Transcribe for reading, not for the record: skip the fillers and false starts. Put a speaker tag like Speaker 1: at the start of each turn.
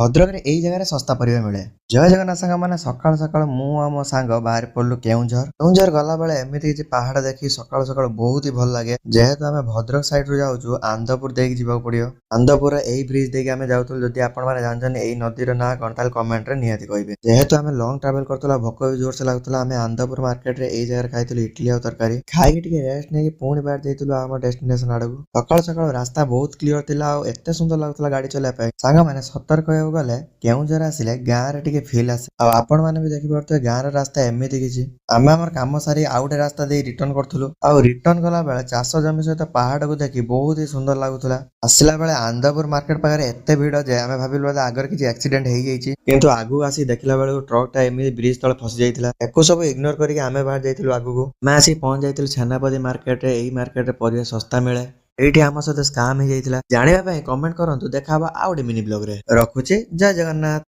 Speaker 1: ଭଦ୍ରକରେ ଏଇ ଜାଗାରେ ଶସ୍ତା ପରିବା ମିଳେ। ଜୟ ଜଗନ୍ନାଥ ସାଙ୍ଗ ମାନେ, ସକାଳୁ ସକାଳୁ ମୁଁ ଆଉ ମୋ ସାଙ୍ଗ ବାହାରି ପଡିଲୁ କେଉଁଝର ଗଲାବେଳେ ଏମିତି କିଛି ପାହାଡ ଦେଖି ସକାଳୁ ସକାଳୁ ବହୁତ ହି ଭଲ ଲାଗେ। ଯେହେତୁ ଆମେ ଭଦ୍ରକ ସାଇଡ ରୁ ଯାଉଛୁ, ଆନ୍ଦପୁର ଦେଇକି ଯିବାକୁ ପଡିବ। ଆନ୍ଦପୁର ଏଇ ବ୍ରିଜ ଦେଇକି ଆମେ ଯାଉଥିଲୁ। ଯଦି ଆପଣ ମାନେ ଜାଣିଛନ୍ତି ଏଇ ନଦୀର ନାଁ କଣ, ତାହେଲେ କମେଣ୍ଟ ରେ ନିହାତି କହିବେ। ଯେହେତୁ ଆମେ ଲଙ୍ଗ ଟ୍ରାଭେଲ କରୁଥିଲା, ଭୋକ ବି ଜୋରସେ ଲାଗୁଥିଲା, ଆମେ ଆନ୍ଦପୁର ମାର୍କେଟ ରେ ଏଇ ଜାଗାରେ ଖାଇଥିଲୁ ଇଟଲି ଆଉ ତରକାରୀ। ଖାଇକି ଟିକେ ରେଷ୍ଟ ନେଇକି ପୁଣି ବାହାରି ଯାଇଥିଲୁ ଆମ ଡେଷ୍ଟିନେସନ ଆଡକୁ। ସକାଳୁ ସକାଳୁ ରାସ୍ତା ବହୁତ କ୍ଲିୟର ଥିଲା ଆଉ ଏତେ ସୁନ୍ଦର ଲାଗୁଥିଲା ଗାଡି ଚଲେଇବା ପାଇଁ। ସାଙ୍ଗମାନେ ସତର୍କ କହିବାକୁ ଗଲେ କେଉଁଝର ଆସିଲେ ଗାଁରେ ଟିକେ ଫିଲ୍ ଆସେ। ଆଉ ଆପଣ ମାନେ ବି ଦେଖିପାରୁଥିବେ ଗାଁର ରାସ୍ତା ଏମିତି କିଛି। ଆମେ ଆମର କାମ ସାରି ଆଉ ଗୋଟେ ରାସ୍ତା ଦେଇ ରିଟର୍ନ କରୁଥିଲୁ। ଆଉ ରିଟର୍ନ କଲା ବେଳେ ଚାଷ ଜମି ସହିତ ପାହାଡକୁ ଦେଖି ବହୁତ ହି ସୁନ୍ଦର ଲାଗୁଥିଲା। ଆସିଲା ବେଳେ ଆନ୍ଦପୁର ମାର୍କେଟ ପାଖରେ ଏତେ ଭିଡ ଯେ ଆମେ ଭାବିଲୁ ବୋଧେ ଆଗରେ କିଛି ଆକ୍ସିଡେଣ୍ଟ ହେଇଯାଇଛି, କିନ୍ତୁ ଆଗକୁ ଆସି ଦେଖିଲା ବେଳକୁ ଟ୍ରକ୍ ଟା ଏମିତି ବ୍ରିଜ ତଳେ ଫସି ଯାଇଥିଲା। ଏକୁ ସବୁ ଇଗ୍ନୋର କରିକି ଆମେ ବାହାରି ଯାଇଥିଲୁ ଆଗକୁ। ଆମେ ଆସିକି ପହଞ୍ଚି ଯାଇଥିଲୁ ସେନାପତି ମାର୍କେଟରେ। ଏଇ ମାର୍କେଟରେ ପରିବା ଶସ୍ତା ମିଳେ। ଏଇଠି ଆମ ସହିତ ସ୍କାମ ହେଇଯାଇଥିଲା। ଜାଣିବା ପାଇଁ କମେଣ୍ଟ କରନ୍ତୁ। ଦେଖା ହବା ଆଉ ଗୋଟେ ମିନି ବ୍ଲଗ ରେ। ରଖୁଛି, ଜୟ ଜଗନ୍ନାଥ।